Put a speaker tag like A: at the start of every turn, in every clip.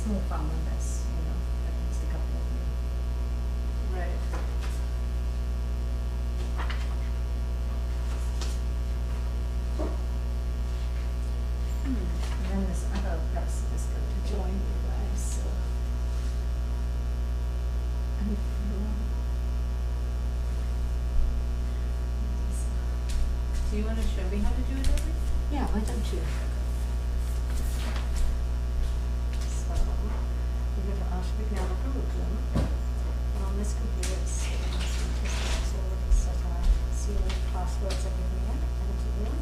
A: small family, that's, at least a couple of you.
B: Right.
A: And then this other person is going to join you guys, so. And
B: Do you want to show me how to do it, Debbie?
A: yeah, why don't you? So, we're going to ask Vignanapurutam. And on this computer, it's already set our seal passwords everywhere, everywhere.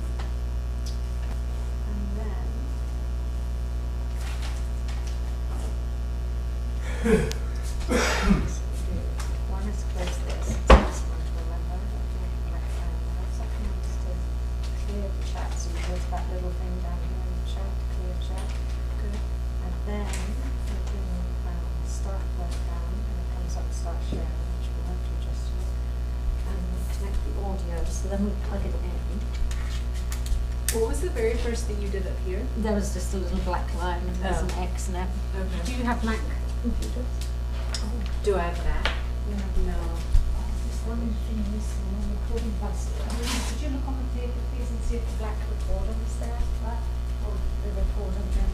A: And then. One is close this, it's this one to remember, don't do it correctly. The second one is to clear the chat, so you go to that little thing down here in the chat, clear chat.
B: Good.
A: And then you can start that down, and it comes up start sharing, which we won't do just yet. And we connect the audio, so then we plug it in.
B: What was the very first thing you did up here?
A: There was just a little black line, and there's an X and everything. Do
B: Okay.
A: you have Mac computers?
B: Do I have that?
A: You have
B: No.
A: This one thing is recording device. Could you look on the paper, please, and see if the black recorder is there? Right? Or the recorder again?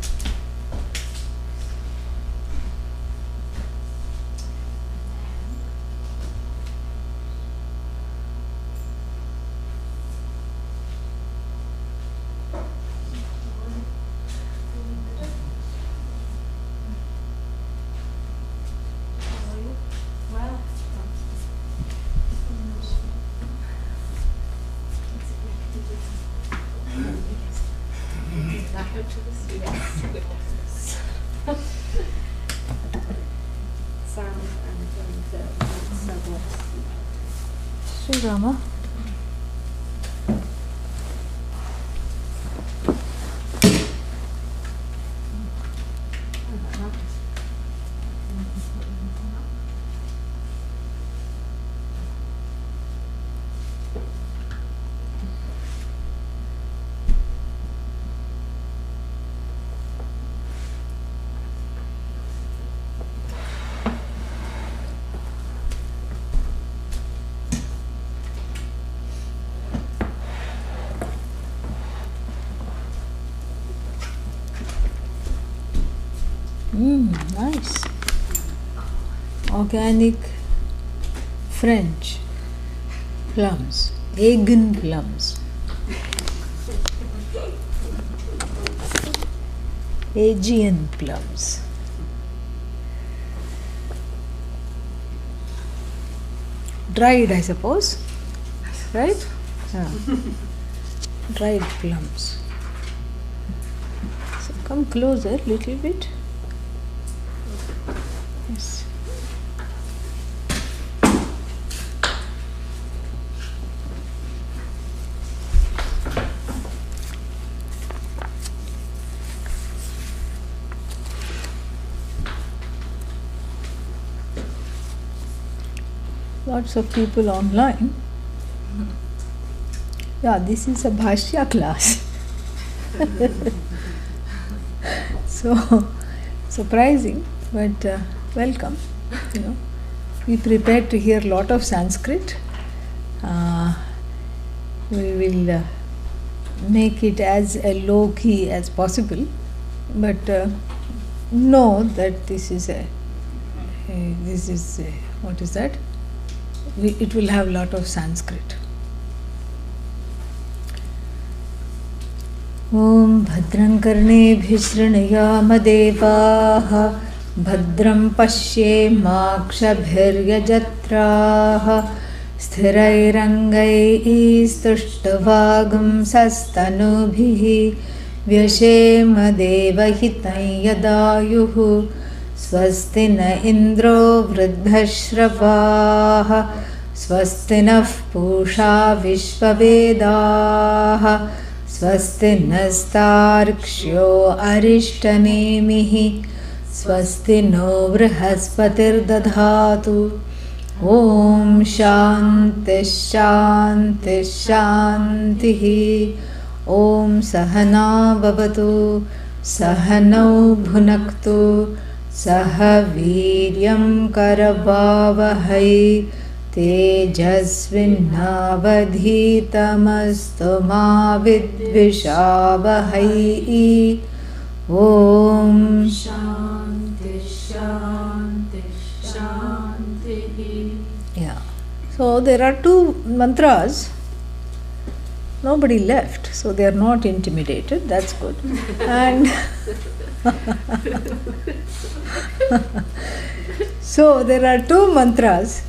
A: Well,
B: Back up to the seat.
A: sound and film.
C: Sri Rama. Nice. Organic French plums, Aegon plums. Aegean plums. Dried, I suppose, right? Yeah. Dried plums. So come closer, little bit. Yes. Lots of people online. Yeah, this is a Bhashya class. So surprising, but welcome. We prepared to hear a lot of Sanskrit. We will make it as a low key as possible, but know that this is what is that? It will have a lot of Sanskrit. Om Bhadram Karnebhi Shrinayaam Devaah Bhadram Pashyemakshabhiryajatraah Sthirairangaistustuvagam sastanubhihi Vyashema Devahitam Yadayuhu Swasti na Indro Vruddhashravah Swasti nah Pusha Vishvavedah Swasti nastarkshyo arishtanemihi Swasti no Vrihaspatir dadhatu Om Shanti Shanti Shantihi Om Sahana Bhavatu Sahanau Bhunaktu सह वीर्यं करवावहै तेजस्विनावधीतमस्तु मा विद्विषावहै ॐ
B: Shanti, Shanti, Shanti.
C: Yeah. So there are two mantras. Nobody left, so they are not intimidated. That's good. And so there are two mantras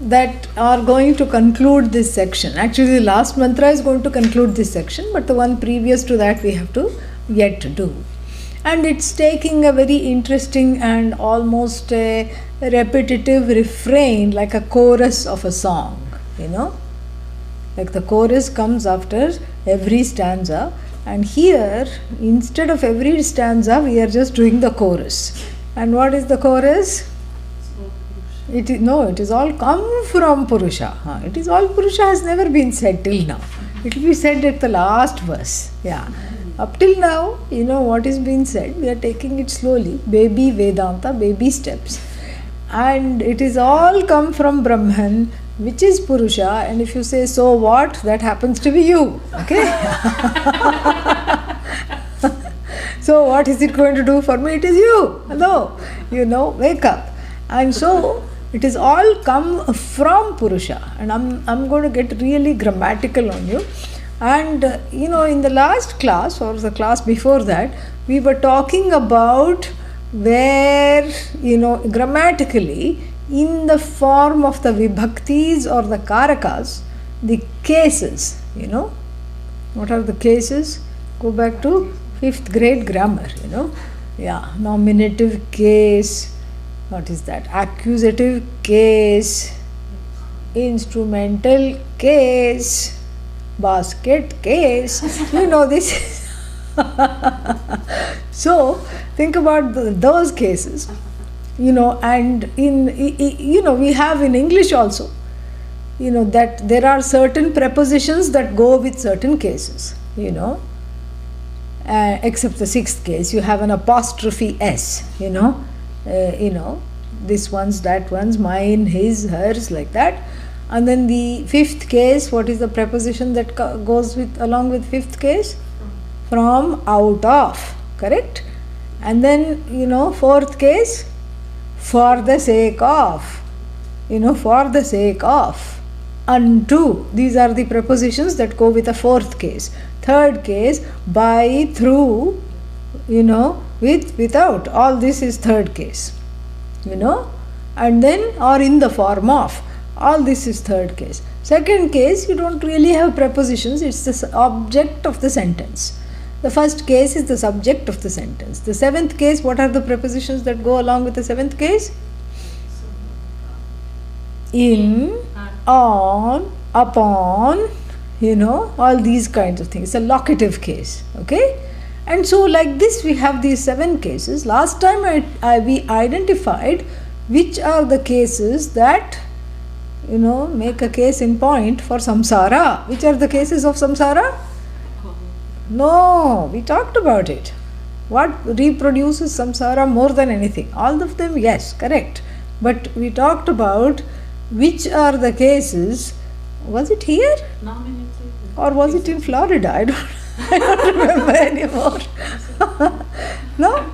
C: that are going to conclude this section. Actually, the last mantra is going to conclude this section, but the one previous to that we have to yet do. And it's taking a very interesting and almost a repetitive refrain, like a chorus of a song, like the chorus comes after every stanza, and here instead of every stanza we are just doing the chorus. And what is the chorus? It is all come from Purusha. It is all Purusha, has never been said till now. It will be said at the last verse. Yeah. Up till now, what is being said, we are taking it slowly, baby Vedanta, baby steps. And it is all come from Brahman, which is Purusha, and if you say, so what, that happens to be you. Okay? So what is it going to do for me? It is you. Hello. Wake up. And so it is all come from Purusha. And I'm going to get really grammatical on you. And in the last class or the class before that, we were talking about where, grammatically, in the form of the vibhaktis or the karakas, the cases, what are the cases? Go back to 5th grade grammar, Yeah, nominative case, what is that? Accusative case, instrumental case, basket case, this. So think about those cases, and we have in English also, that there are certain prepositions that go with certain cases, except the 6th case, you have an apostrophe s, this one's, that one's, mine, his, hers, like that. And then the 5th case, what is the preposition that goes along with 5th case? From, out of, correct? And then 4th case, for the sake of, for the sake of, unto. These are the prepositions that go with a 4th case. 3rd case, by, through, with, without. All this is 3rd case, and then, or in the form of. All this is 3rd case. 2nd case, you don't really have prepositions, it's the object of the sentence. The 1st case is the subject of the sentence. The 7th case, what are the prepositions that go along with the 7th case? In, on, upon, all these kinds of things. It's a locative case, okay? And so like this we have these 7 cases. Last time we identified which are the cases that make a case in point for samsara. Which are the cases of samsara? No, we talked about it. What reproduces samsara more than anything? All of them, yes, correct. But we talked about which are the cases. Was it here? Or was it in Florida? I don't remember anymore. No?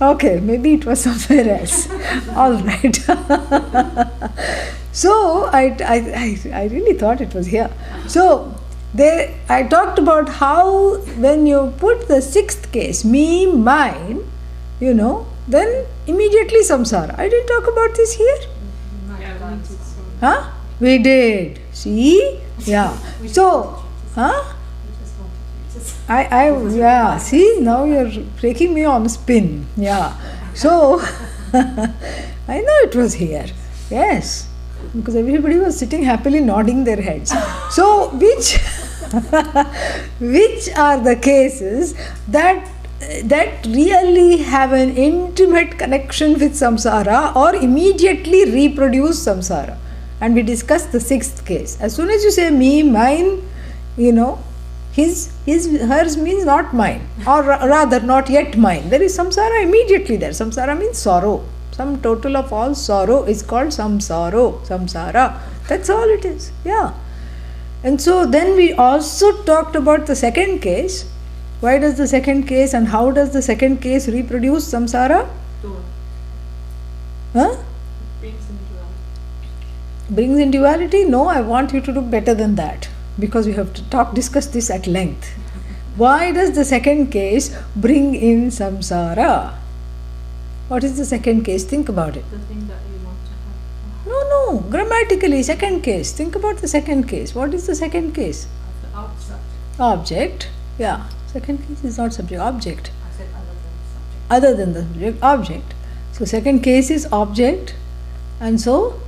C: Okay, maybe it was somewhere else. All right. So I really thought it was here. So I talked about how when you put the 6th case, me, mine, then immediately samsara. I didn't talk about this here. Huh? We did. See? Yeah. So, huh? Yeah, see, now you're taking me on a spin. Yeah. So, I know it was here. Yes. Because everybody was sitting happily nodding their heads. So, which are the cases that really have an intimate connection with samsara or immediately reproduce samsara? And we discussed the 6th case. As soon as you say me, mine, Hers means not mine, or rather not yet mine. There is samsara immediately there. Samsara means sorrow. Sum total of all sorrow is called samsara. That's all it is. Yeah. And so then we also talked about the second case. Why does the second case and how does the second case reproduce samsara? Huh? Brings in duality? No, I want you to do better than that, because we have to discuss this at length. Why does the second case bring in samsara? What is the second case? Think about it.
B: The thing that you want to have.
C: No, grammatically, second case. Think about the second case. What is the second case?
B: The outside.
C: Object. Yeah, second case is not subject, object.
B: I said
C: Other than the subject, object. So second case is object, and so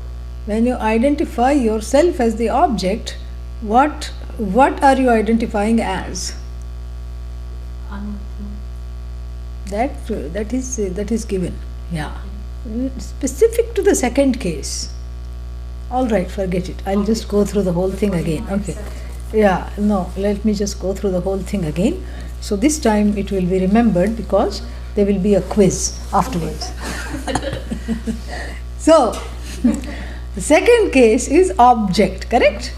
C: when you identify yourself as the object, what are you identifying as? That is given. Yeah. Specific to the second case. All right, forget it. I'll just go through the whole thing again. Okay. Yeah, no, let me just go through the whole thing again. So this time it will be remembered, because there will be a quiz afterwards. So, the second case is object, correct?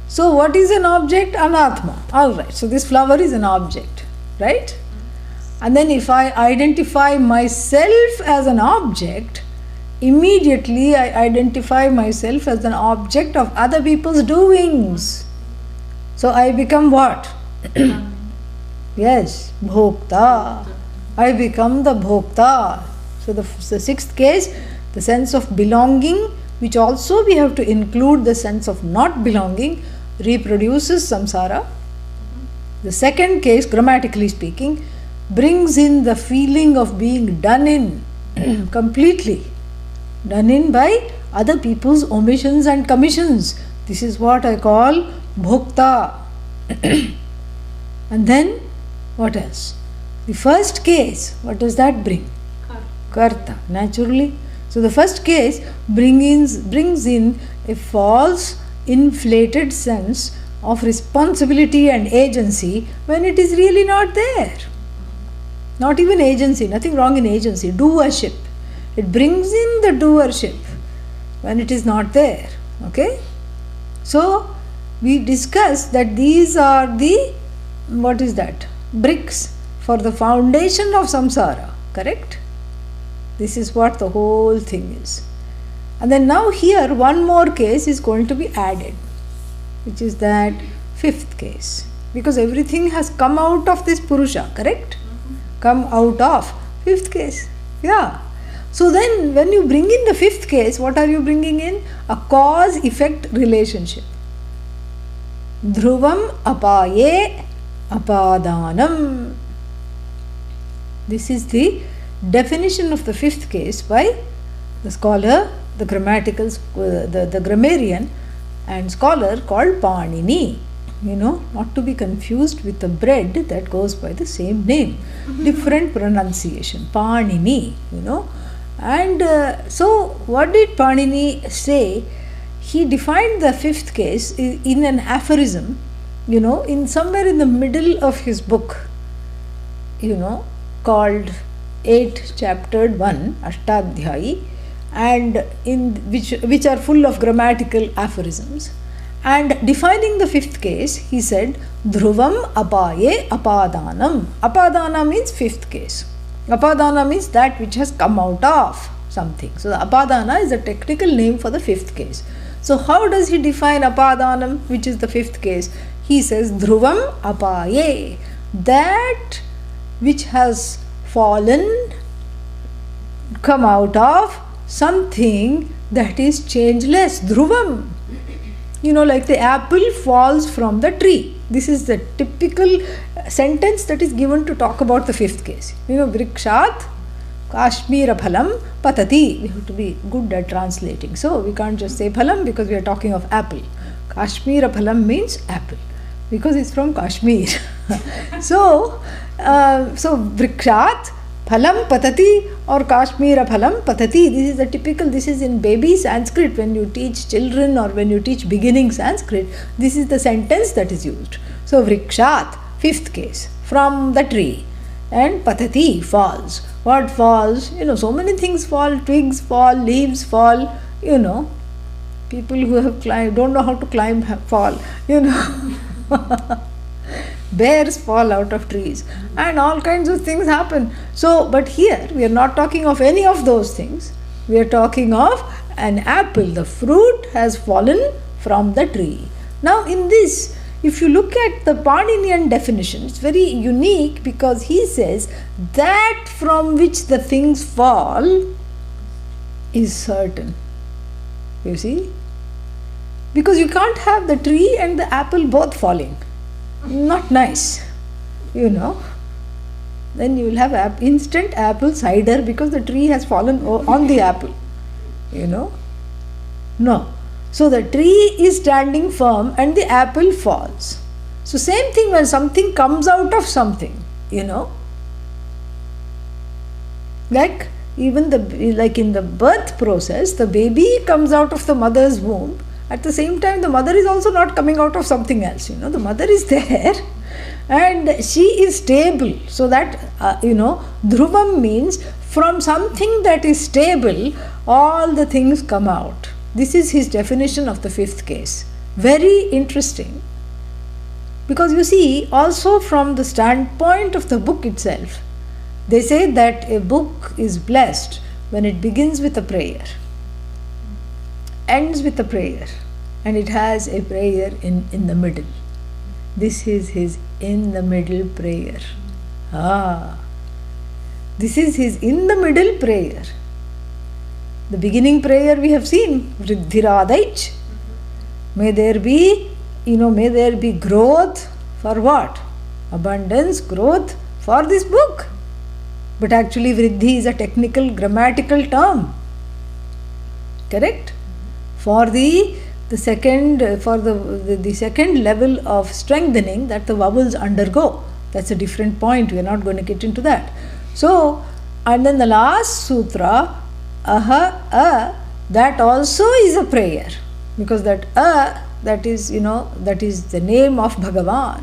C: So what is an object? Anatma. Alright, so this flower is an object, right? And then if I identify myself as an object, immediately I identify myself as an object of other people's doings. So I become what? Yes, bhokta. I become the bhokta. So the sixth case, the sense of belonging, which also we have to include the sense of not belonging, reproduces samsara. The second case, grammatically speaking, brings in the feeling of being done in completely, done in by other people's omissions and commissions. This is what I call bhokta. And then what else? The first case, what does that bring? Karta, naturally. So the first case brings in a false, inflated sense of responsibility and agency when it is really not there. Not even agency, nothing wrong in agency, doership. It brings in the doership when it is not there. Okay? So we discussed that these are the, what is that? Bricks for the foundation of samsara, correct? This is what the whole thing is. And then now here one more case is going to be added, which is that fifth case. Because everything has come out of this Purusha, correct? Come out of fifth case. Yeah. So then when you bring in the fifth case, what are you bringing in? A cause-effect relationship. Dhruvam apaye apadanam. This is the definition of the fifth case by the scholar, the grammarian and scholar called Panini. Not to be confused with the bread that goes by the same name. Different pronunciation. Panini, And so what did Panini say? He defined the fifth case in an aphorism, in somewhere in the middle of his book, called 8-chaptered 1, Ashtadhyayi, and in which are full of grammatical aphorisms. And defining the fifth case, he said, Dhruvam apaye apadanam. Apadana means fifth case. Apadana means that which has come out of something. So the apadana is a technical name for the fifth case. So how does he define apadanam, which is the fifth case? He says, Dhruvam apaye. That which has fallen, come out of something that is changeless. Dhruvam. Like the apple falls from the tree. This is the typical sentence that is given to talk about the fifth case. Vrikshat Kashmira phalam patati. We have to be good at translating. So we can't just say phalam because we are talking of apple. Kashmira phalam means apple because it's from Kashmir. So Vrikshat phalam patati or Kashmira phalam patati. This is in baby Sanskrit. When you teach children or when you teach beginning Sanskrit, this is the sentence that is used. So vrikshat, fifth case, from the tree. And patati, falls. What falls? So many things fall, twigs fall, leaves fall, People who have climbed, don't know how to climb, fall, Bears fall out of trees and all kinds of things happen. So, but here we are not talking of any of those things. We are talking of an apple. The fruit has fallen from the tree. Now, in this, if you look at the Paninian definition, it's very unique because he says that from which the things fall is certain. You see? Because you can't have the tree and the apple both falling. Not nice. Then you will have instant apple cider because the tree has fallen on the apple. No. So the tree is standing firm and the apple falls. So same thing when something comes out of something, like even like in the birth process, the baby comes out of the mother's womb. At the same time, the mother is also not coming out of something else. The mother is there and she is stable. So that, dhruvam means from something that is stable, all the things come out. This is his definition of the fifth case. Very interesting. Because you see, also from the standpoint of the book itself, they say that a book is blessed when it begins with a prayer, ends with a prayer, and it has a prayer in the middle. This is his in the middle prayer. This is his in the middle prayer. The beginning prayer we have seen, Vriddhiradaich. May there be, may there be growth for what? Abundance, growth for this book. But actually Vriddhi is a technical grammatical term. Correct? For the second level of strengthening that the vowels undergo. That's a different point. We are not going to get into that. So, and then the last sutra, that also is a prayer, because that is the name of Bhagavan.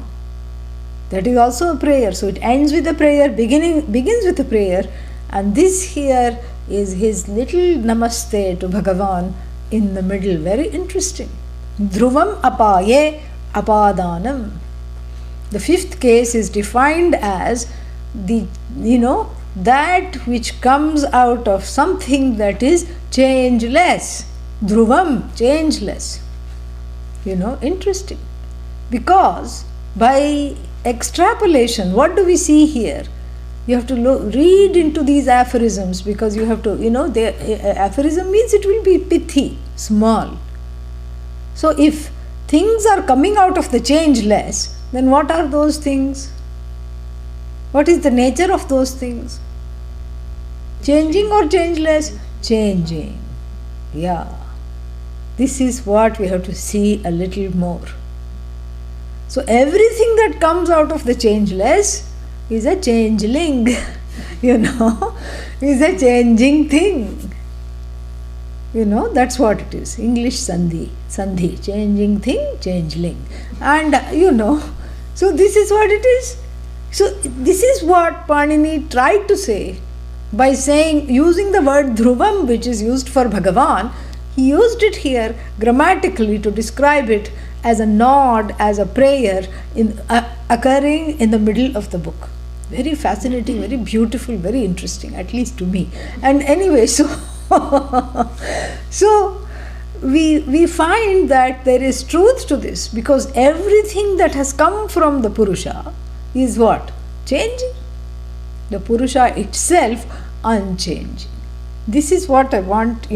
C: That is also a prayer. So it ends with a prayer, begins with a prayer, and this here is his little namaste to Bhagavan in the middle. Very interesting. Dhruvam apaye apadanam. The fifth case is defined as the that which comes out of something that is changeless. Dhruvam, changeless. Interesting. Because by extrapolation, what do we see here? You have to read into these aphorisms, because you have to, aphorism means it will be pithy, small. So if things are coming out of the changeless, then what are those things? What is the nature of those things? Changing or changeless? Changing. Yeah. This is what we have to see a little more. So everything that comes out of the changeless is a changeling, is a changing thing. That's what it is. English sandhi, changing thing, changeling. And so this is what it is. So this is what Panini tried to say by using the word dhruvam, which is used for Bhagavan. He used it here grammatically to describe it as a nod, as a prayer occurring in the middle of the book. Very fascinating, very beautiful, very interesting, at least to me. And anyway, so we find that there is truth to this, because everything that has come from the Purusha is what? Changing. The Purusha itself unchanging. This is what I want,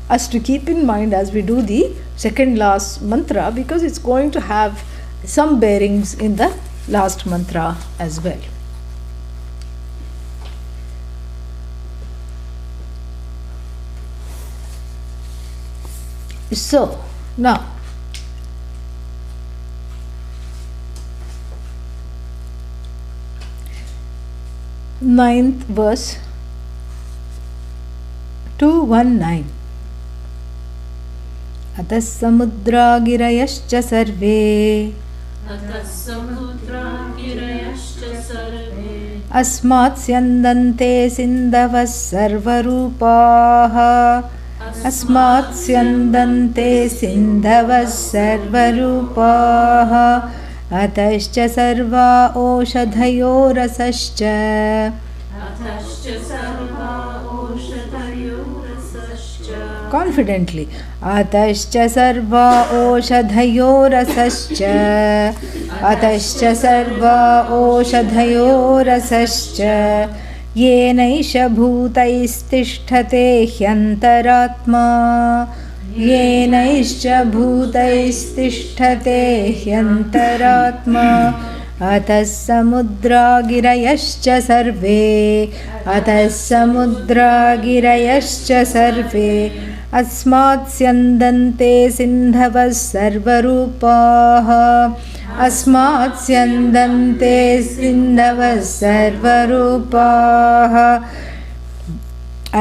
C: us to keep in mind as we do the second last mantra, because it's going to have some bearings in the last mantra as well. So, now, ninth verse, 219. अतः समुद्रा गिरयश्च सर्वे
D: अतः समुद्रा गिरयश्च सर्वे
C: अस्मात् स्यन्दन्ते सिन्धवः सर्वरूपाः अस्मात् स्यन्दन्ते सिन्धवः सर्वरूपाः अतश्च सर्वा ओषधयो रसश्च
D: अथश्च सर्वा ओषधयो रसश्च
C: confidently अतश्च सर्वा ओषधयो रसश्च अतश्च सर्वा ओषधयो रसश्च येनैष भूतैस्तिष्ठते ह्यन्तरात्मा येनैश्च भूतैस्तिष्ठते ह्यन्तरात्मा अतः समुद्रा गिरयश्च सर्वे अतः समुद्रा गिरयश्च सर्वे अस्मात् स्यन्दन्ते सिन्धवः सर्वरूपाः अस्मात् स्यन्दन्ते सिन्धवः सर्वरूपाः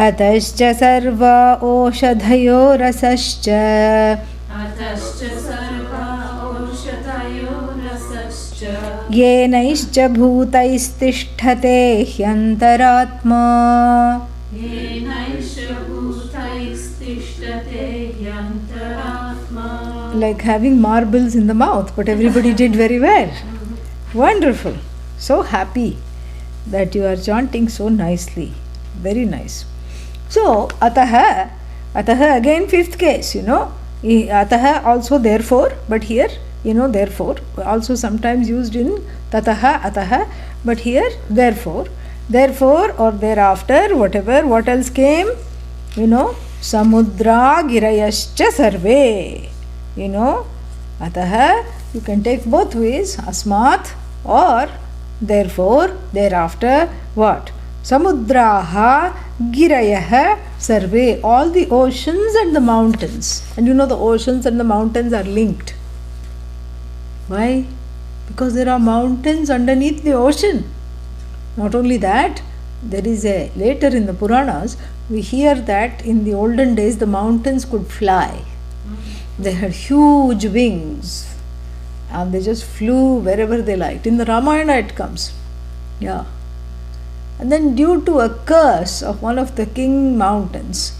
C: अतश्च सर्वा ओषधयो रसश्च
D: अतश्च सर्वा ओषधयो रसश्च
C: येनैश्च भूतैस्तिष्ठते ह्यन्तरात्मा
D: येनैष भूतैस्तिष्ठते ह्यन्तरात्मा
C: like having marbles in the mouth, but everybody did very well. Wonderful. So happy that you are chanting so nicely. Very nice. So, ataha again fifth case, ataha also therefore, but here, therefore, also sometimes used in tataha, ataha, but here, therefore or thereafter, whatever, what else came? Samudra girayascha sarve. Ataha, you can take both ways, asmat or therefore, thereafter, what? Samudraha girayah sarve, all the oceans and the mountains. And the oceans and the mountains are linked. Why? Because there are mountains underneath the ocean. Not only that, there is later in the Puranas, we hear that in the olden days the mountains could fly. They had huge wings and they just flew wherever they liked. In the Ramayana it comes. Yeah. And then due to a curse of one of the king mountains,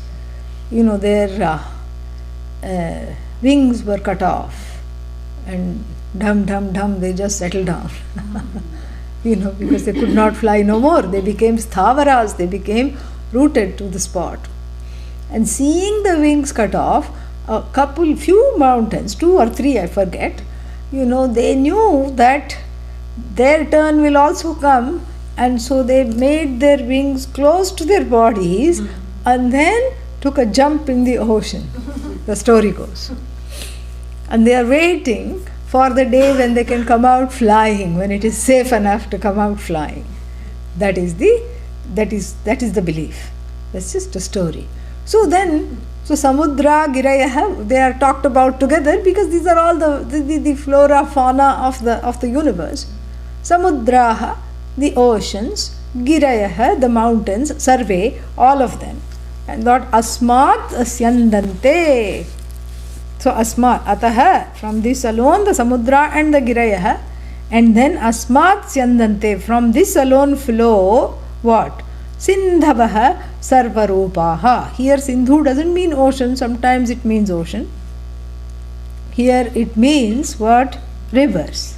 C: their wings were cut off and dham, they just settled down. Because they could not fly no more. They became sthavaras, they became rooted to the spot. And seeing the wings cut off, few mountains, 2 or 3 I forget, they knew that their turn will also come, and so they made their wings close to their bodies and then took a jump in the ocean. The story goes. And they are waiting for the day when they can come out flying, when it is safe enough to come out flying. That is the belief. That's just a story. So Samudra, Girayah, they are talked about together because these are all the flora, fauna of the universe. Samudraha, the oceans, Girayah, the mountains, Sarve, all of them. And that Asmat Asyandante. So Asmat, Ataha, from this alone the Samudra and the Girayah, and then Asmat Syandante, from this alone flow what? Sindhavaha Sarvarupaha. Here Sindhu doesn't mean ocean, sometimes it means ocean. Here it means what? Rivers.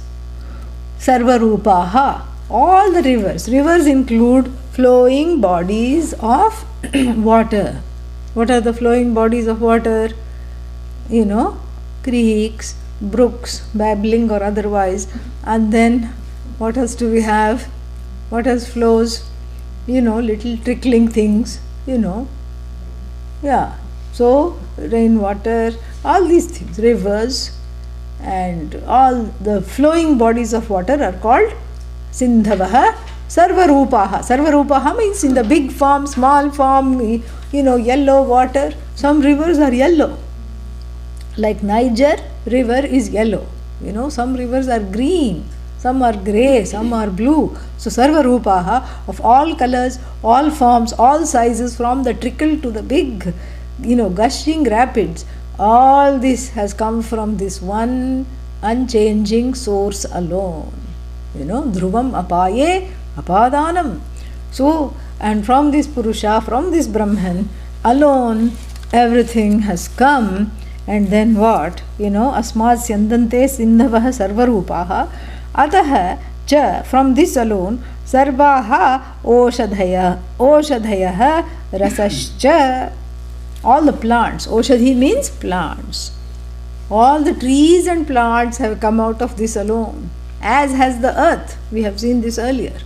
C: Sarvarupaha, all the rivers. Rivers include flowing bodies of water. What are the flowing bodies of water? Creeks, brooks, babbling or otherwise. And then what else do we have? What else flows? Little trickling things, Yeah. So, rainwater, all these things, rivers, and all the flowing bodies of water are called Sindhavaha Sarvarupaha. Sarvarupaha means in the big form, small form, yellow water. Some rivers are yellow. Like Niger river is yellow. Some rivers are green. Some are grey, some are blue. So Sarvarupaha, of all colors, all forms, all sizes, from the trickle to the big, gushing rapids, all this has come from this one unchanging source alone. Dhruvam apaye apadanam. So, and from this Purusha, from this Brahman alone, everything has come. And then what? Asmad syandante sindhavah sarvarupaha ataha cha, from this alone, sarvaha oshadhaya rasascha, all the plants. Oshadhi means plants. All the trees and plants have come out of this alone, as has the earth. We have seen this earlier.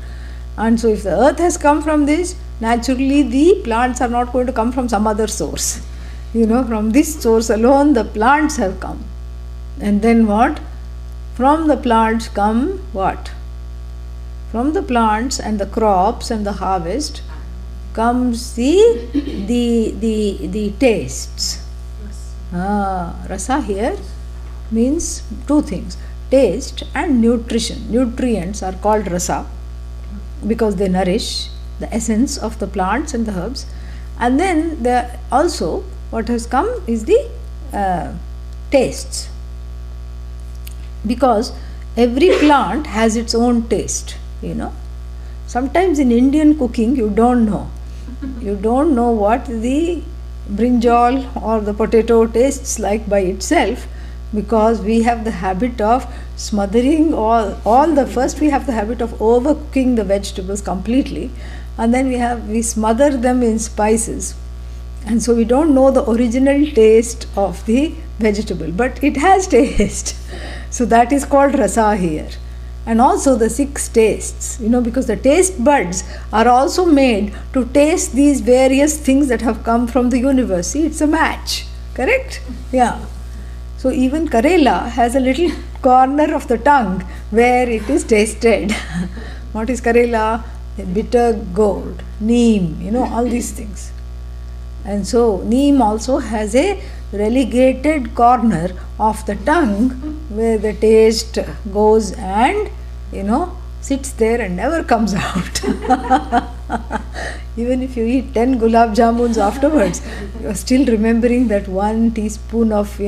C: And so if the earth has come from this, naturally the plants are not going to come from some other source. From this source alone the plants have come. And then what? From the plants come what? From the plants and the crops and the harvest comes the tastes. Rasa here means two things: taste and nutrition. Nutrients are called rasa because they nourish the essence of the plants and the herbs. And then also what has come is the tastes, because every plant has its own taste. Sometimes in Indian cooking you don't know what the brinjal or the potato tastes like by itself, because we have the habit of smothering first we have the habit of overcooking the vegetables completely, and then we smother them in spices, and so we don't know the original taste of the vegetable, but it has taste. So that is called rasa here. And also the 6 tastes, because the taste buds are also made to taste these various things that have come from the universe. See, it's a match, correct? Yeah. So even Karela has a little corner of the tongue where it is tasted. What is Karela? The bitter gourd, neem, all these things. And so neem also has a relegated corner of the tongue where the taste goes and sits there and never comes out. Even if you eat 10 gulab jamuns afterwards, you are still remembering that 1 teaspoon of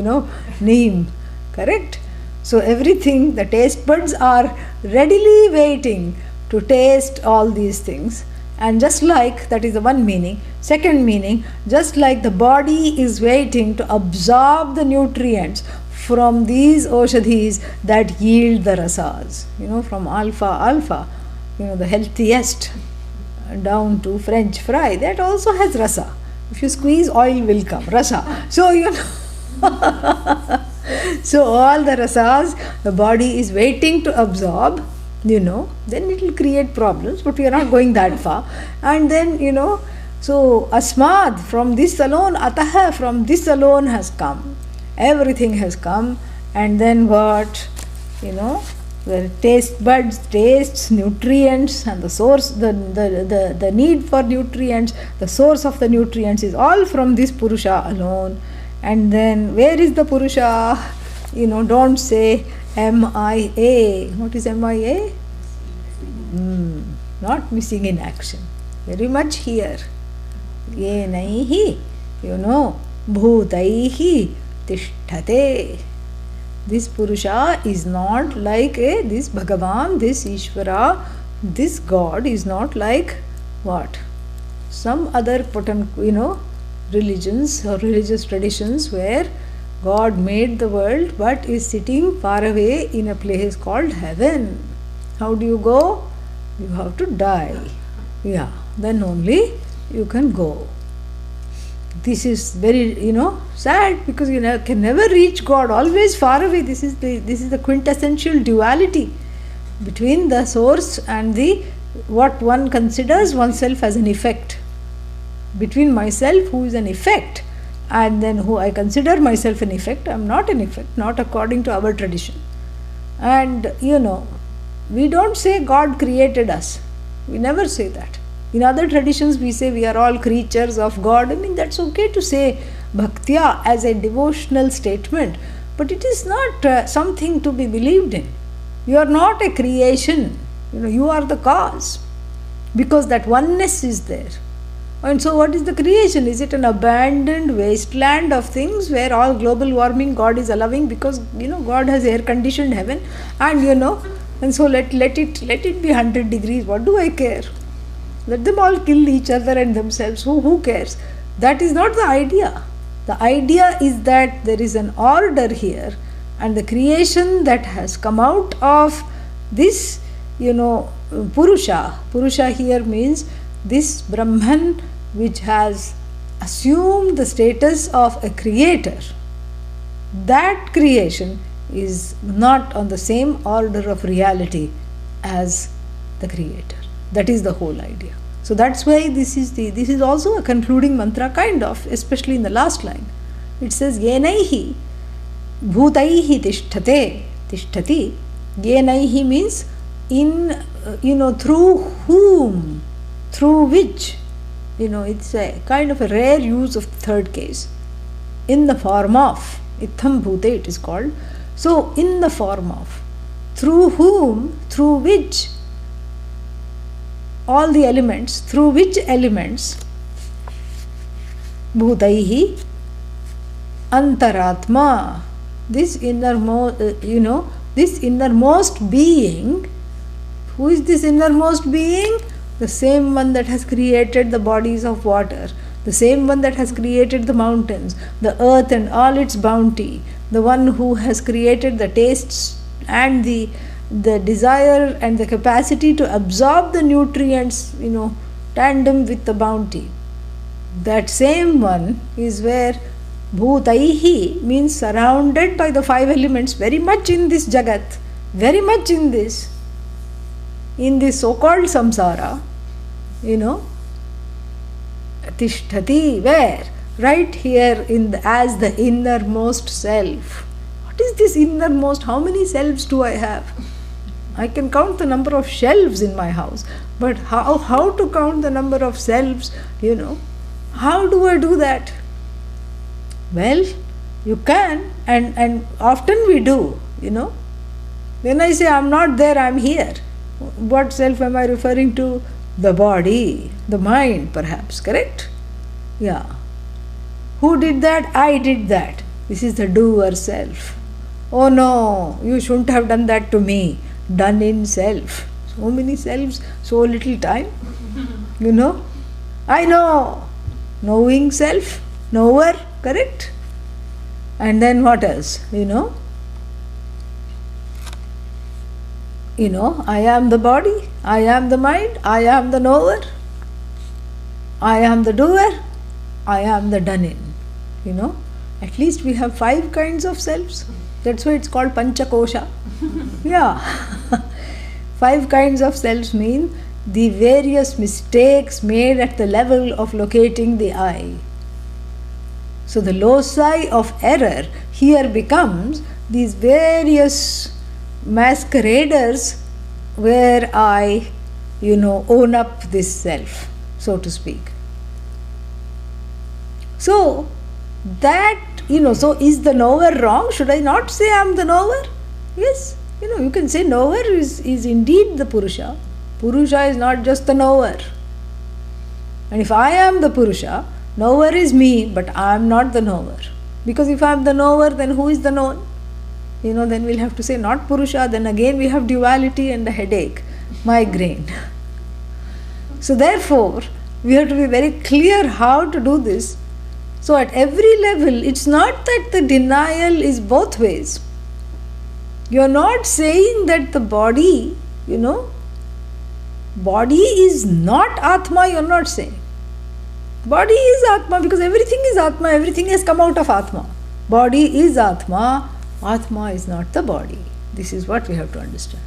C: neem, correct? So everything, the taste buds are readily waiting to taste all these things. And just like, that is the one meaning. Second meaning, just like the body is waiting to absorb the nutrients from these oshadhis that yield the rasas, from alpha, the healthiest, down to French fry, that also has rasa. If you squeeze, oil will come, rasa. So, so all the rasas, the body is waiting to absorb, then it will create problems, but we are not going that far. And then, so asmad, from this alone, ataha, from this alone has come. Everything has come. And then what? The taste buds, tastes, nutrients, and the source, the need for nutrients, the source of the nutrients is all from this Purusha alone. And then where is the Purusha? Don't say MIA. What is MIA? Not missing in action. Very much here. Yenaihi, bhutaihi tishthate. This Purusha is not like this Bhagavan, this Ishvara, this God is not like what? Some other religions or religious traditions where God made the world but is sitting far away in a place called heaven. How do you go? You have to die. Yeah, then only you can go. This is very, sad, because you can never reach God, always far away. This is the quintessential duality between the source and the what one considers oneself as an effect. Between myself, who is an effect, and then who I consider myself an effect. I am not an effect, not according to our tradition. And we don't say God created us. We never say that. In other traditions we say we are all creatures of God. That's okay to say bhaktya as a devotional statement, but it is not something to be believed in. You are not a creation, you are the cause, because that oneness is there. And so what is the creation? Is it an abandoned wasteland of things where all global warming God is allowing because God has air conditioned heaven and and so let it be 100 degrees. What do I care? Let them all kill each other and themselves. Who cares? That is not the idea. The idea is that there is an order here, and the creation that has come out of this, Purusha. Purusha here means this Brahman which has assumed the status of a creator. That creation is not on the same order of reality as the creator. That is the whole idea. So that's why this is also a concluding mantra kind of, especially in the last line. It says yenaihi bhutaihi tishtati. Yenaihi means in through whom, through which. It's a kind of a rare use of third case. In the form of itham bhute it is called. So in the form of, through whom, through which all the elements, through which elements bhutaihi antaratma, this innermost, this innermost being. Who is this innermost being? The same one that has created the bodies of water, the same one that has created the mountains, the earth and all its bounty, the one who has created the tastes and the desire and the capacity to absorb the nutrients, tandem with the bounty. That same one is where bhutaihi means surrounded by the five elements, very much in this jagat, very much in this so-called samsara, tishtati, where? Right here as the innermost self. What is this innermost? How many selves do I have? I can count the number of shelves in my house, but how to count the number of selves, How do I do that? Well, you can, and often we do, When I say I'm not there, I'm here. What self am I referring to? The body, the mind, perhaps, correct? Yeah. Who did that? I did that. This is the doer self. Oh no, you shouldn't have done that to me. Done in self. So many selves, so little time. I know. Knowing self, knower, correct? And then what else? I am the body, I am the mind, I am the knower, I am the doer, I am the done in. At least we have 5 kinds of selves. That's why it's called Panchakosha. Yeah. 5 kinds of selves mean the various mistakes made at the level of locating the I. So the loci of error here becomes these various masqueraders where I, own up this self, so to speak. So that, so is the knower wrong? Should I not say I am the knower? Yes, you can say knower is indeed the Purusha. Purusha is not just the knower. And if I am the Purusha, knower is me, but I am not the knower. Because if I am the knower, then who is the known? Then we'll have to say not Purusha, then again we have duality and a headache, migraine. So therefore, we have to be very clear how to do this. So at every level, it's not that the denial is both ways. You're not saying that the body, body is not Atma, you're not saying. Body is Atma because everything is Atma, everything has come out of Atma. Body is Atma, Atma is not the body. This is what we have to understand.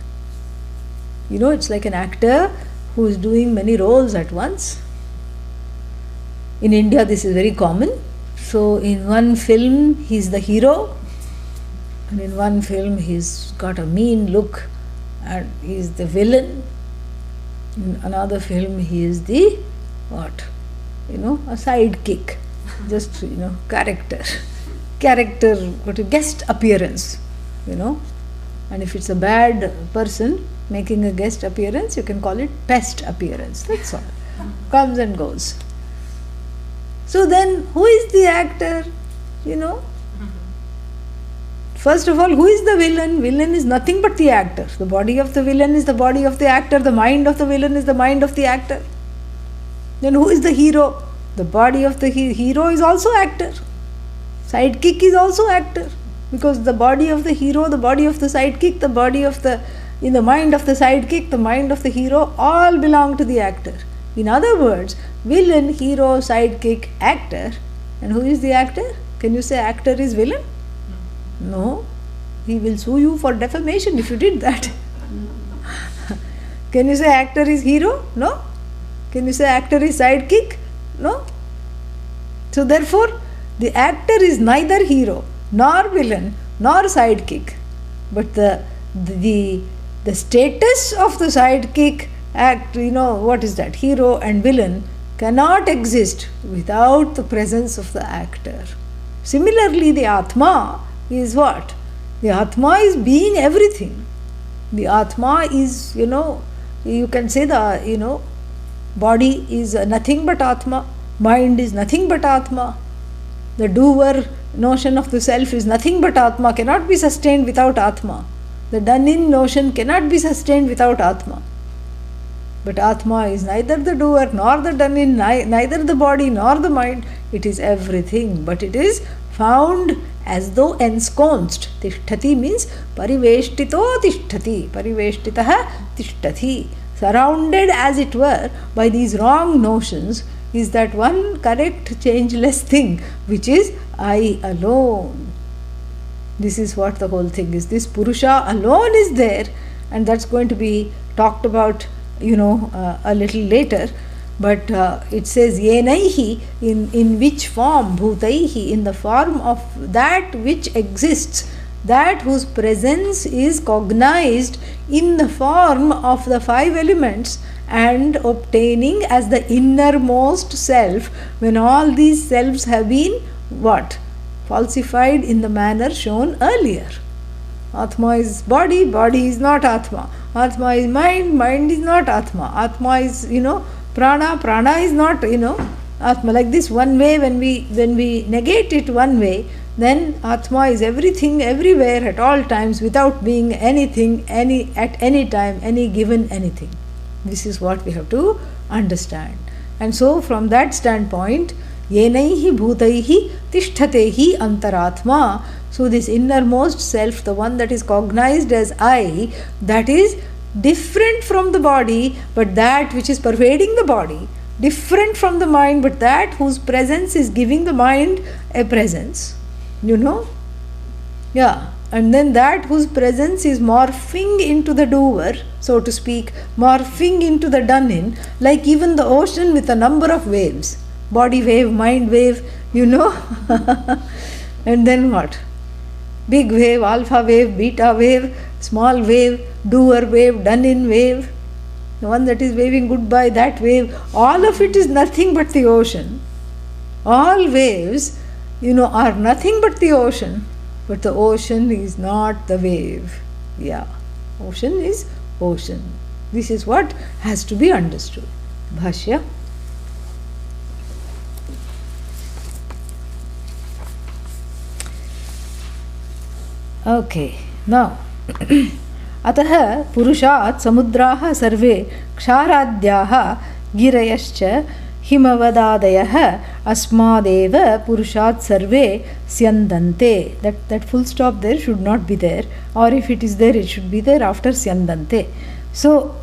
C: It's like an actor who is doing many roles at once. In India, this is very common. So, in one film, he's the hero, and in one film, he's got a mean look and he's the villain. In another film, he is the what? A sidekick, just character, what a guest appearance, And if it's a bad person making a guest appearance, you can call it pest appearance. That's all. Comes and goes. So then, who is the actor? You know? First of all, who is the villain? Villain is nothing but the actor. The body of the villain is the body of the actor. The mind of the villain is the mind of the actor. Then who is the hero? The body of the hero is also actor. Sidekick is also actor. Because the body of the hero, the body of the sidekick, the body of the, in the mind of the sidekick, the mind of the hero, all belong to the actor. In other words, villain, hero, sidekick, actor. And who is the actor? Can you say actor is villain? No. He will sue you for defamation if you did that. Can you say actor is hero? No. Can you say actor is sidekick? No. So therefore, the actor is neither hero, nor villain, nor sidekick. But the status of the sidekick, what is that? Hero and villain cannot exist without the presence of the actor. Similarly, the Atma is what? The Atma is being everything. The Atma is, you can say the, body is nothing but Atma, mind is nothing but Atma, the doer notion of the self is nothing but Atma, cannot be sustained without Atma. The done-in notion cannot be sustained without Atma. But Atma is neither the doer nor the done-in, neither the body nor the mind. It is everything, but it is found as though ensconced. Tishtati means pariveshtito tishtati. Pariveshtitaha tishtati. Surrounded as it were by these wrong notions is that one correct changeless thing which is I alone. This is what the whole thing is. This Purusha alone is there, and that's going to be talked about a little later. But it says yenaihi, in which form, bhutaihi, in the form of that which exists, that whose presence is cognized in the form of the five elements and obtaining as the innermost self, when all these selves have been what? Falsified in the manner shown earlier. Atma is body, body is not Atma. Atma is mind, mind is not Atma. Atma is, prana, prana is not, Atma. Like this, one way, when we negate it one way, then Atma is everything, everywhere, at all times, without being anything, at any time, any given anything. This is what we have to understand. And so, from that standpoint, yenaihi bhutaihi tishtatehi antaratma. So, this innermost self, the one that is cognized as I, that is different from the body, but that which is pervading the body, different from the mind, but that whose presence is giving the mind a presence. Yeah. And then that whose presence is morphing into the doer, so to speak, morphing into the done-in, like even the ocean with a number of waves. Body wave, mind wave, And then what? Big wave, alpha wave, beta wave, small wave, doer wave, done-in wave. The one that is waving goodbye, that wave. All of it is nothing but the ocean. All waves, are nothing but the ocean. But the ocean is not the wave. Yeah. Ocean is ocean. This is what has to be understood. Bhashya. Okay. Now, अतः पुरुषात् समुद्राः सर्वे क्षाराद्याः गिरयश्च हिमवदादयः अस्मादेव पुरुषात् सर्वे स्यन्दन्ते. That full stop there should not be there, or if it is there, it should be there after स्यन्दन्ते. So,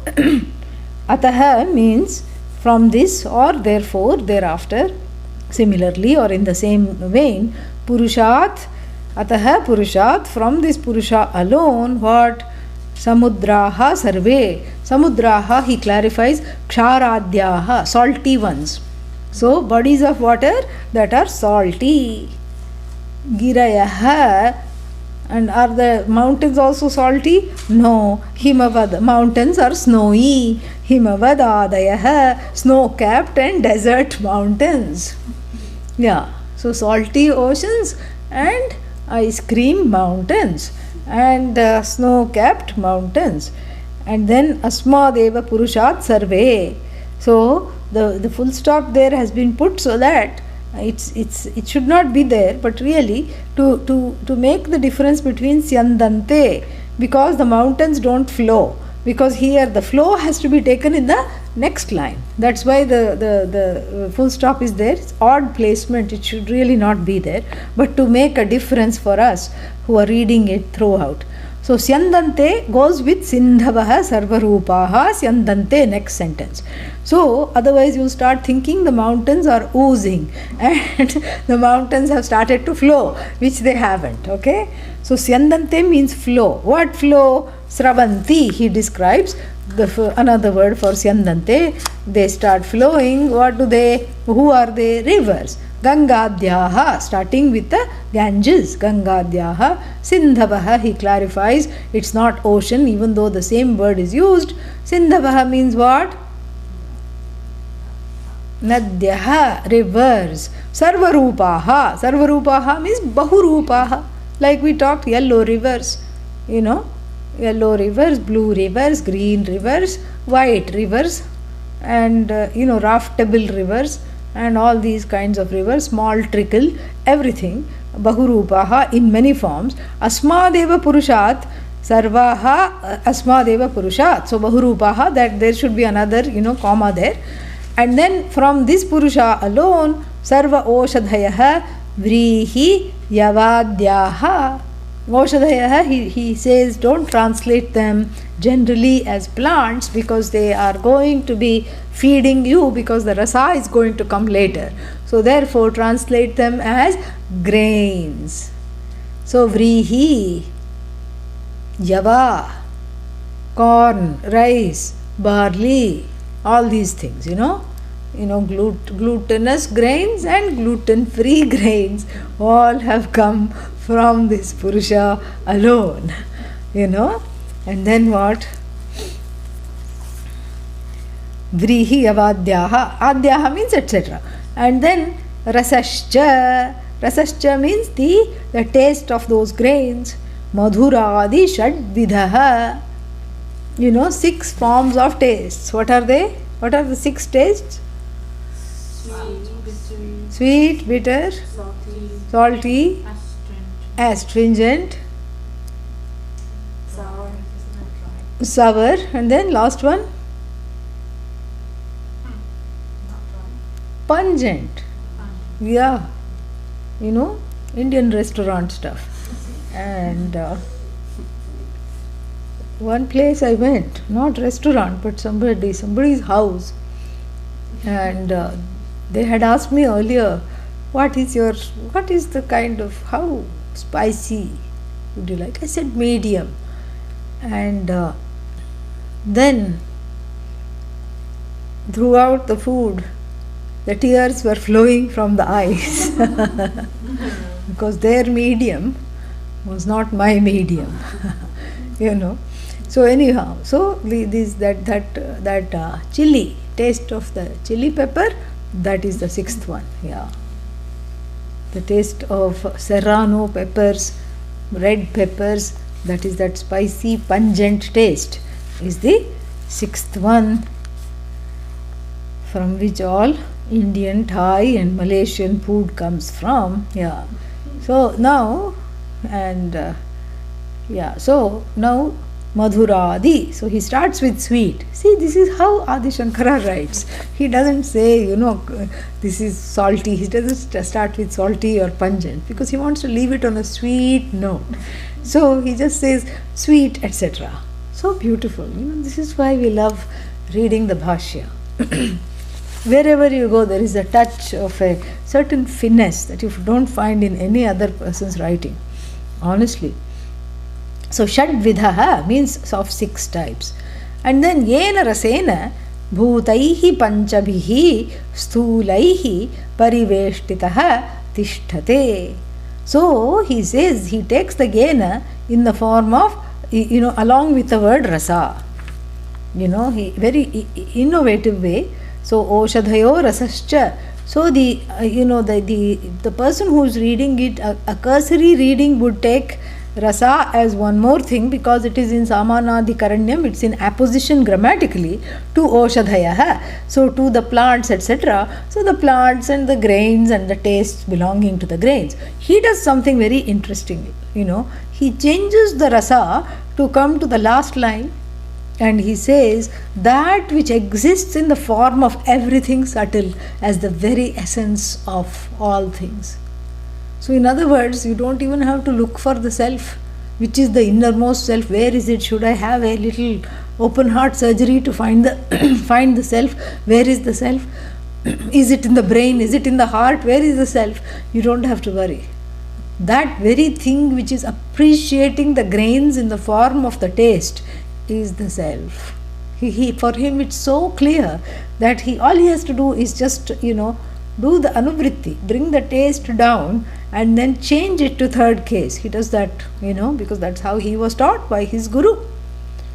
C: atah means from this or therefore, thereafter. Similarly, or in the same vein, purushat, atah purushat, from this purusha alone, what? Samudraha sarve. Samudraha, he clarifies, ksharadhyaha, salty ones. So, bodies of water that are salty. Girayaha, and are the mountains also salty? No. Himavad, mountains are snowy. Himavadadayaha, snow-capped and desert mountains. Yeah, so salty oceans and ice cream mountains and snow-capped mountains. And then Asmadeva Purushat Sarve. So the full stop there has been put so that It should not be there, but really to make the difference between Syandante, because the mountains don't flow, because here the flow has to be taken in the next line. That's why the full stop is there. It's odd placement, it should really not be there, but to make a difference for us who are reading it throughout. So Syandante goes with Sindhavaha Sarvarupaha Syandante, next sentence. So otherwise you start thinking the mountains are oozing and the mountains have started to flow, which they haven't. Okay. So Syandante means flow. What flow? Sravanti, he describes another word for Syandante. They start flowing. What do they? Who are they? Rivers. Gangadhyaha, starting with the Ganges. Gangadhyaha. Sindhavaha, he clarifies, it's not ocean, even though the same word is used. Sindhavaha means what? Nadhyaha, rivers. Sarvarupaha. Sarvarupaha means Bahurupaha. Like we talked, yellow rivers, yellow rivers, blue rivers, green rivers, white rivers, and raftable rivers, and all these kinds of rivers, small trickle, everything. Bahurupaha in many forms. Asmadeva Purushat, Sarvaha Asmadeva Purushat. So Bahurupaha, that there should be another, comma there. And then from this Purusha alone, Sarva Oshadhayaha Vrihi Yavadhyaha. Oshadhayaha, he says, don't translate them generally as plants, because they are going to be feeding you, because the rasa is going to come later. So therefore translate them as grains. So Vrihi, Yava, corn, rice, barley, all these things, glutinous grains and gluten-free grains all have come from this Purusha alone, And then what? Vrihi avadhyaha. Adhyaha means etc. And then rasascha. Rasascha means the taste of those grains. Madhuradi shadvidhaha. 6 forms of tastes. What are they? What are the 6 tastes? Sweet, bitter, salty, astringent, sour, and then last one, pungent. Yeah, Indian restaurant stuff. And one place I went, not restaurant, but somebody's house, and they had asked me earlier, what is the kind of, how spicy would you like? I said medium. And then throughout the food, the tears were flowing from the eyes because their medium was not my medium. So anyhow, so that chili, taste of the chili pepper, that is the 6th one. Yeah, the taste of serrano peppers, red peppers, that is that spicy pungent taste, is the 6th one, from which all Indian, Thai and Malaysian food comes from. Yeah. So now Madhuradi. So he starts with sweet. See, this is how Adi Shankara writes. He doesn't say, this is salty. He doesn't start with salty or pungent, because he wants to leave it on a sweet note. So he just says sweet, etc. So beautiful. This is why we love reading the Bhashya. Wherever you go, there is a touch of a certain finesse that you don't find in any other person's writing. Honestly. So Shadvidhaha means of 6 types. And then Yena Rasena Bhutaihi Panchabhihi Sthulaihi Pariveshtitaha Tishthate. So he says, he takes the Yena in the form of, along with the word Rasa. He very innovative way. So Oshadhayo Rasascha. So the person who is reading it, a cursory reading would take rasa as one more thing because it is in Samanadikaranyam, it's in apposition grammatically to Oshadhayaha. So to the plants, etc. So the plants and the grains and the tastes belonging to the grains. He does something very interesting, He changes the rasa to come to the last line. And he says that which exists in the form of everything subtle as the very essence of all things. So in other words, you don't even have to look for the self, which is the innermost self. Where is it? Should I have a little open heart surgery to find the find the self? Where is the self? Is it in the brain? Is it in the heart? Where is the self? You don't have to worry. That very thing which is appreciating the grains in the form of the taste is the self. For him it's so clear that all he has to do is just do the anuvritti, bring the taste down and then change it to third case. He does that because that's how he was taught by his guru.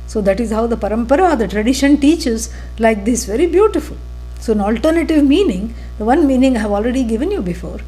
C: So that is how the parampara, the tradition teaches like this, very beautiful. So an alternative meaning, the one meaning I have already given you before,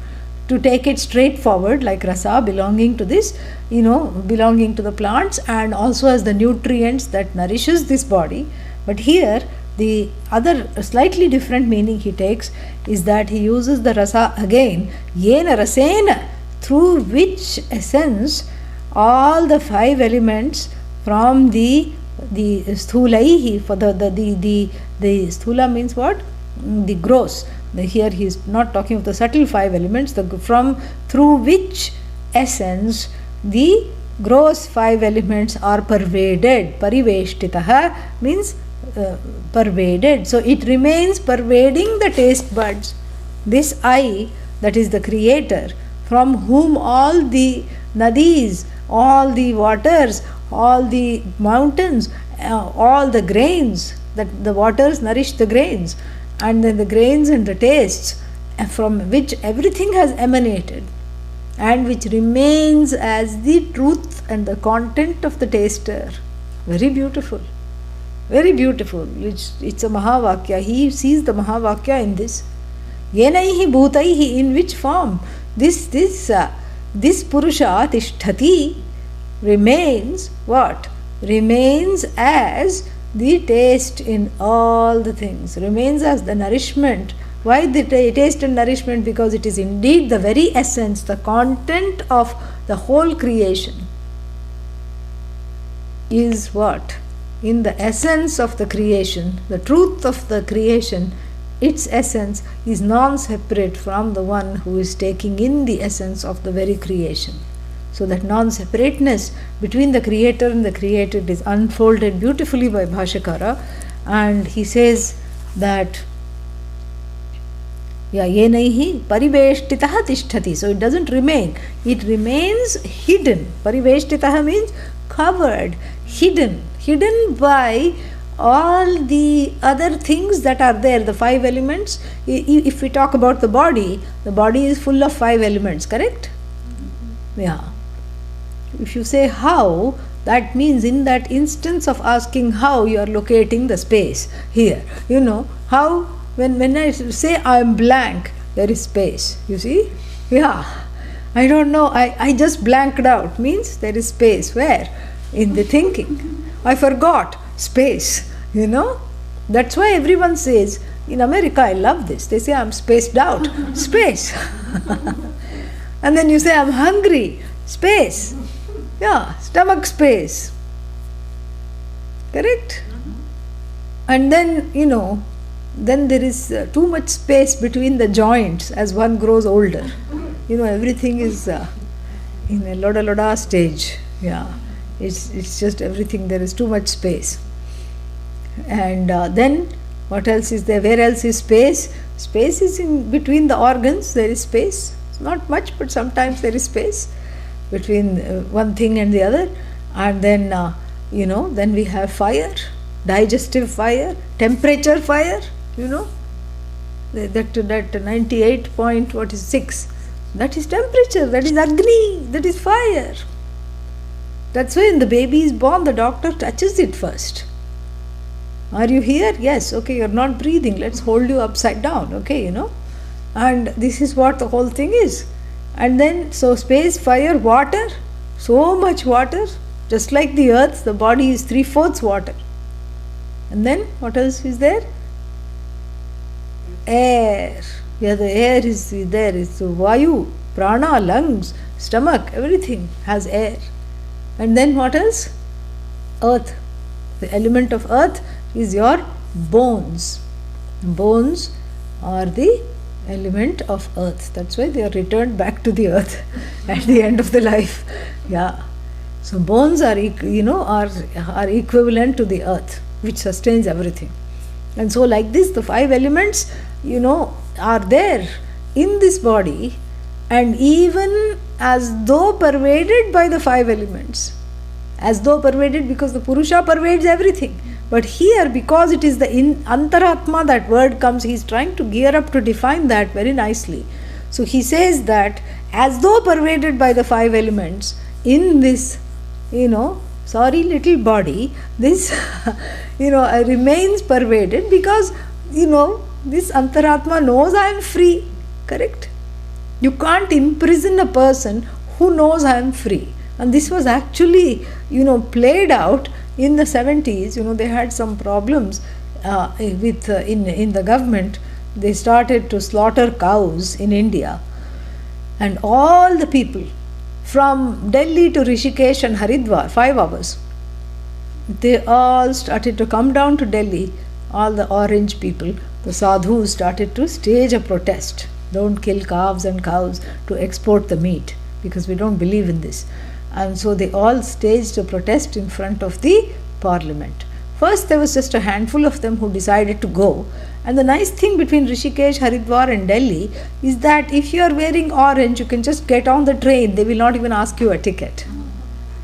C: to take it straightforward like rasa belonging to this, belonging to the plants and also as the nutrients that nourishes this body. But here the other slightly different meaning he takes is that he uses the rasa again, yena rasena, through which essence all the five elements from the sthulaihi, for the sthula means what? The gross. Here he is not talking of the subtle five elements, through which essence the gross five elements are pervaded. Pariveshtitaha means pervaded. So it remains pervading the taste buds. This I, that is the creator, from whom all the nadis, all the waters, all the mountains, all the grains, that the waters nourish the grains, and then the grains and the tastes from which everything has emanated and which remains as the truth and the content of the taster. Very beautiful. Very beautiful. It's a Mahavakya. He sees the Mahavakya in this. Yenaihi bhutaihi, in which form this Purusha tishtati remains what? Remains as the taste in all the things, remains as the nourishment. Why the taste and nourishment? Because it is indeed the very essence, the content of the whole creation is what? In the essence of the creation, the truth of the creation, its essence is non-separate from the one who is taking in the essence of the very creation. So that non-separateness between the creator and the created is unfolded beautifully by Bhashyakara, and he says that yenaihi pariveshtitaha tishtati. So it doesn't remain, it remains hidden. Pariveshtitaha means covered, hidden by all the other things that are there, the five elements. If we talk about the body is full of five elements, correct? Yeah. If you say how, that means in that instance of asking how, you are locating the space here. How, when I say I am blank, there is space. You see? Yeah. I don't know, I just blanked out, means there is space. Where? In the thinking. I forgot. Space. That's why everyone says, in America, I love this. They say I'm spaced out. Space. And then you say I'm hungry. Space. Yeah, stomach space. Correct? And then, then there is too much space between the joints as one grows older. Everything is in a loda stage. Yeah, it's just everything, there is too much space. And then what else is there? Where else is space? Space is in between the organs, there is space. It's not much, but sometimes there is space between one thing and the other. And then then we have fire, digestive fire, temperature fire, that 98.6, that is temperature, that is Agni, that is fire. That's why when the baby is born, the doctor touches it first. Are you here? Yes. Okay, you're not breathing, let's hold you upside down. Okay, and this is what the whole thing is. And then, so space, fire, water. So much water, just like the earth, the body is 3/4 water. And then what else is there? Air. Yeah, the air is there. It's Vayu, prana, lungs, stomach, everything has air. And then what else? Earth. The element of earth is your bones. Bones are the element of earth. That's why they are returned back to the earth at the end of the life. Yeah. So bones are are equivalent to the earth, which sustains everything. And so like this, the 5 elements, are there in this body, and even as though pervaded by the 5 elements. As though pervaded, because the Purusha pervades everything. But here, because it is the Antaratma, that word comes, he is trying to gear up to define that very nicely. So he says that as though pervaded by the 5 elements, in this, sorry little body, this, remains pervaded because, this Antaratma knows I am free. Correct? You can't imprison a person who knows I am free. And this was actually, played out in the 70s. They had some problems with in the government. They started to slaughter cows in India. And all the people from Delhi to Rishikesh and Haridwar, 5 hours, they all started to come down to Delhi. All the orange people, the sadhus, started to stage a protest. Don't kill calves and cows to export the meat, because we don't believe in this. And so they all staged a protest in front of the parliament. First there was just a handful of them who decided to go. And the nice thing between Rishikesh, Haridwar and Delhi is that if you are wearing orange, you can just get on the train. They will not even ask you a ticket.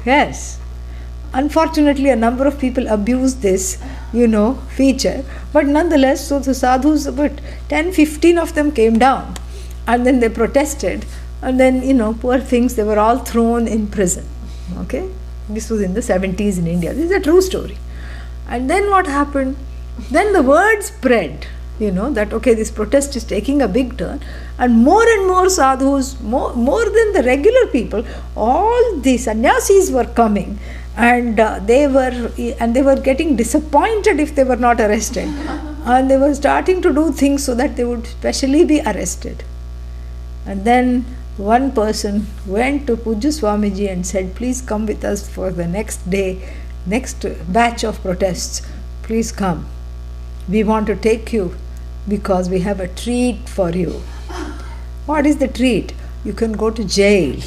C: Yes. Unfortunately, a number of people abuse this, feature. But nonetheless, so the sadhus, about 10-15 of them came down. And then they protested. And then, poor things, they were all thrown in prison. Okay? This was in the 70s in India. This is a true story. And then what happened? Then the word spread, that okay, this protest is taking a big turn. And more sadhus, more than the regular people, all the sannyasis were coming. And they were getting disappointed if they were not arrested. And they were starting to do things so that they would specially be arrested. And then one person went to Pujya Swamiji and said, please come with us for the next day, next batch of protests. Please come. We want to take you because we have a treat for you. What is the treat? You can go to jail.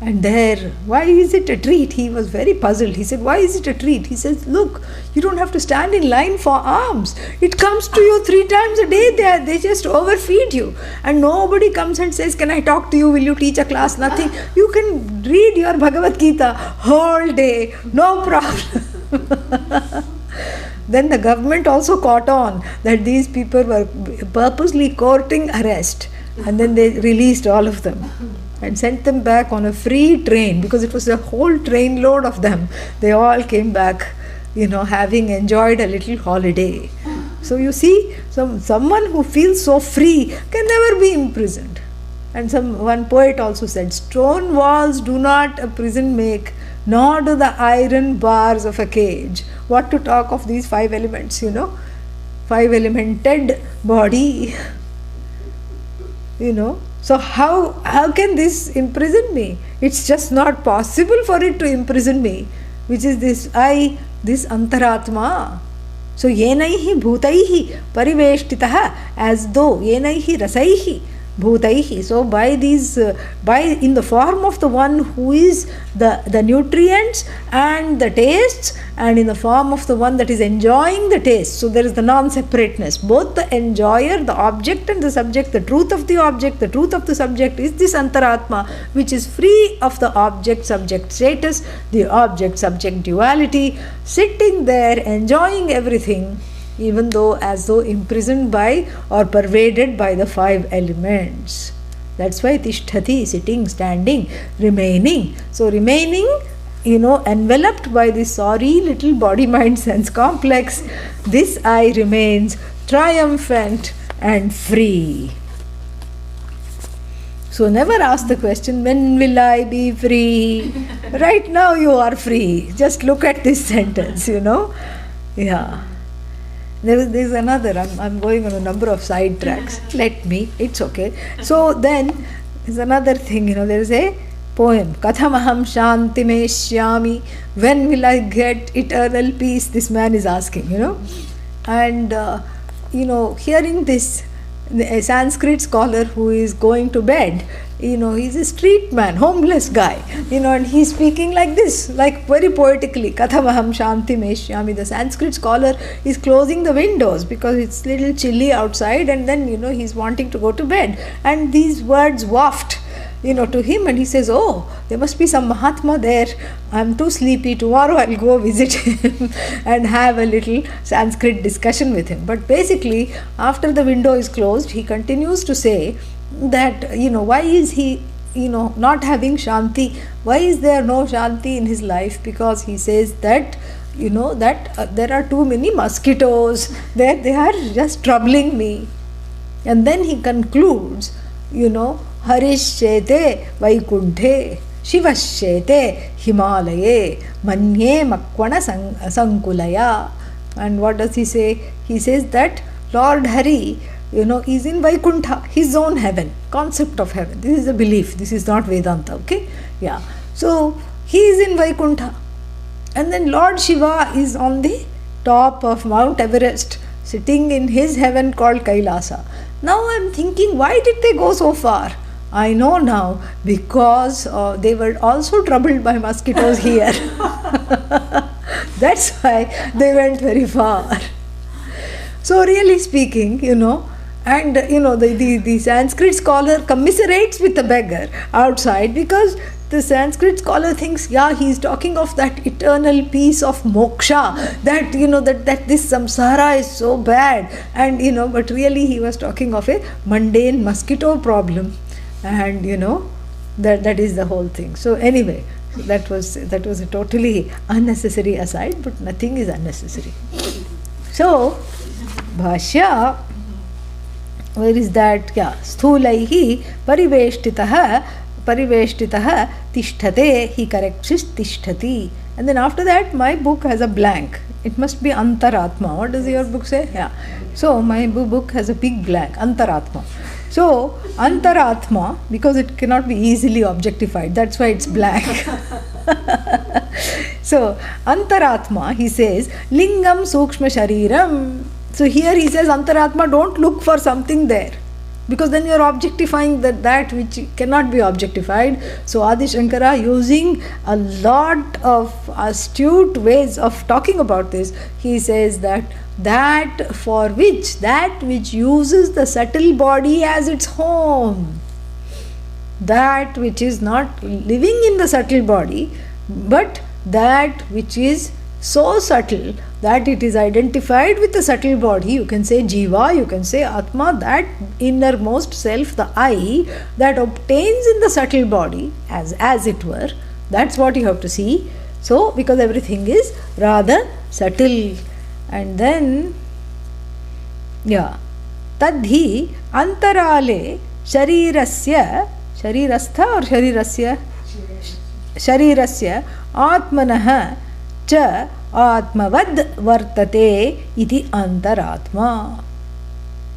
C: And there, why is it a treat? He was very puzzled. He said, why is it a treat? He says, look, you don't have to stand in line for alms. It comes to you 3 times a day. They just overfeed you. And nobody comes and says, can I talk to you? Will you teach a class? Nothing. You can read your Bhagavad Gita whole day. No problem. Then the government also caught on that these people were purposely courting arrest. And then they released all of them and sent them back on a free train, because it was a whole train load of them. They all came back, having enjoyed a little holiday. So you see, someone who feels so free can never be imprisoned. And one poet also said, stone walls do not a prison make, nor do the iron bars of a cage. What to talk of these 5 elements, 5-elemented body, So how can this imprison me? It's just not possible for it to imprison me, which is this Antaratma. So yenaihi bhutaihi pariveshtitaha, as though yenaihi rasaihi bhutaihi. So by in the form of the one who is the nutrients and the tastes, and in the form of the one that is enjoying the taste. So there is the non-separateness. Both the enjoyer, the object and the subject, the truth of the object, the truth of the subject is this Antaratma, which is free of the object-subject status, the object-subject duality, sitting there enjoying everything, even though as though imprisoned by or pervaded by the 5 elements. That's why Tishtati, sitting, standing, remaining. So remaining, enveloped by this sorry little body, mind, sense complex, this I remains triumphant and free. So never ask the question, when will I be free? Right now you are free. Just look at this sentence, Yeah. There's another, I'm going on a number of side tracks. Let me, it's okay. So then, there's another thing, there is a poem, Kathamaham Shanti Meshyami, when will I get eternal peace? This man is asking, And, hearing this, a Sanskrit scholar who is going to bed, he's a street man, homeless guy, and he's speaking like this, like very poetically, Kathamaham Shanti Meshyami. The Sanskrit scholar is closing the windows because it's little chilly outside, and then, he's wanting to go to bed. And these words waft, to him, and he says, oh, there must be some Mahatma there. I'm too sleepy. Tomorrow I'll go visit him and have a little Sanskrit discussion with him. But basically, after the window is closed, he continues to say that, why is he, not having Shanti? Why is there no Shanti in his life? Because he says that, there are too many mosquitoes, that they are just troubling me. And then he concludes, Harishyete Vaikunthe Shivashyete Himalaye Manye Makwana Sankulaya. And what does he say? He says that Lord Hari, is in Vaikuntha, his own heaven, concept of heaven. This is a belief, this is not Vedanta, okay? Yeah. So, he is in Vaikuntha. And then Lord Shiva is on the top of Mount Everest, sitting in his heaven called Kailasa. Now I am thinking, why did they go so far? I know now, because they were also troubled by mosquitoes here. That's why they went very far. So really speaking, and the Sanskrit scholar commiserates with the beggar outside, because the Sanskrit scholar thinks, he is talking of that eternal peace of moksha, that, that this samsara is so bad, and, but really he was talking of a mundane mosquito problem. And that is the whole thing. So anyway, that was a totally unnecessary aside, but nothing is unnecessary. So Bhashya, where is that? Sthulaihi pariveshtitah tishthate, he corrects tishtati. And then after that, my book has a blank. It must be Antaratma. What does your book say? Yeah. So my book has a big blank, Antaratma. So, Antaratma, because it cannot be easily objectified, that's why it's blank. So, Antaratma, he says, Lingam Sukshma Shariram. So, here he says, Antaratma, don't look for something there, because then you are objectifying that which cannot be objectified. So, Adi Shankara, using a lot of astute ways of talking about this, he says that which uses the subtle body as its home, that which is not living in the subtle body, but that which is so subtle that it is identified with the subtle body. You can say Jiva, you can say Atma, that innermost self, the I, that obtains in the subtle body, as it were. That's what you have to see. So, because everything is rather subtle. And then, tadhi antarale sharirasya or sharirasya atmanah cha atmavad vartate iti antaratma.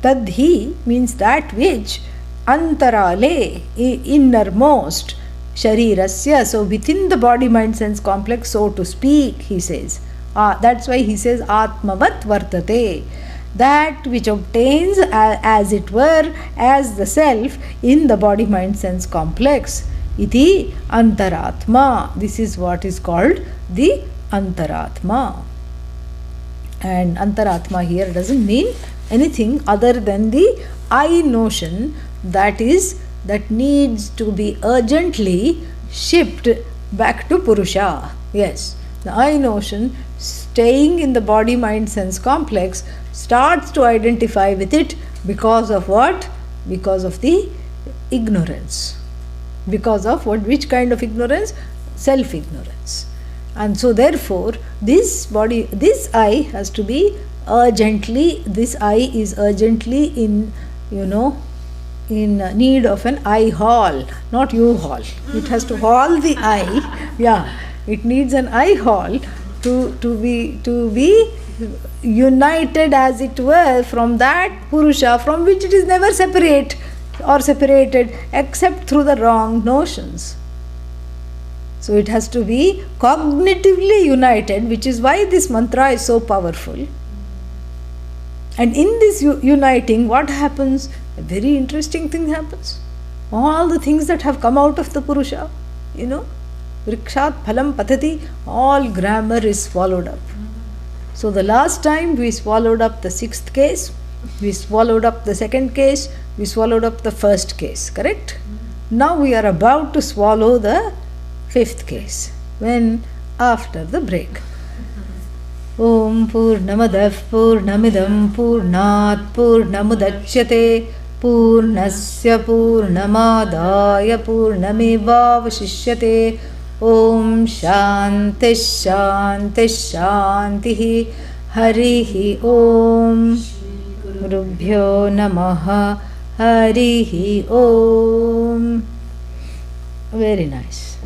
C: Tadhi means that which, antarale, innermost, sharirasya, so within the body mind sense complex, so to speak, he says. That's why he says Atmavat Vartate, that which obtains as it were as the self in the body mind sense complex. Iti Antaratma. This is what is called the Antaratma. And Antaratma here doesn't mean anything other than the I notion that needs to be urgently shipped back to Purusha. Yes, the I notion, staying in the body mind sense complex, starts to identify with it because of what? Because of the ignorance. Because of what? Which kind of ignorance? Self-ignorance. And so therefore this body, this I has to be urgently, this I is urgently in in need of an eye haul, not U-haul. It has to haul the eye. Yeah, it needs an eye haul to be united, as it were, from that Purusha from which it is never separate or separated except through the wrong notions. So it has to be cognitively united, which is why this mantra is so powerful. And in this uniting, what happens? A very interesting thing happens. All the things that have come out of the Purusha, Vrikshat phalam patati, all grammar is swallowed up. So the last time we swallowed up the 6th case, we swallowed up the 2nd case, we swallowed up the 1st case, correct? Now we are about to swallow the 5th case, when after the break. Om Purnamadah Purnamidam Purnat Purnamudachyate Purnasya Purnamadaya Purnamevavashishyate. Om Shanti Shanti Shanti Harihi Om Gurubhyo Namaha Harihi Om. Very nice.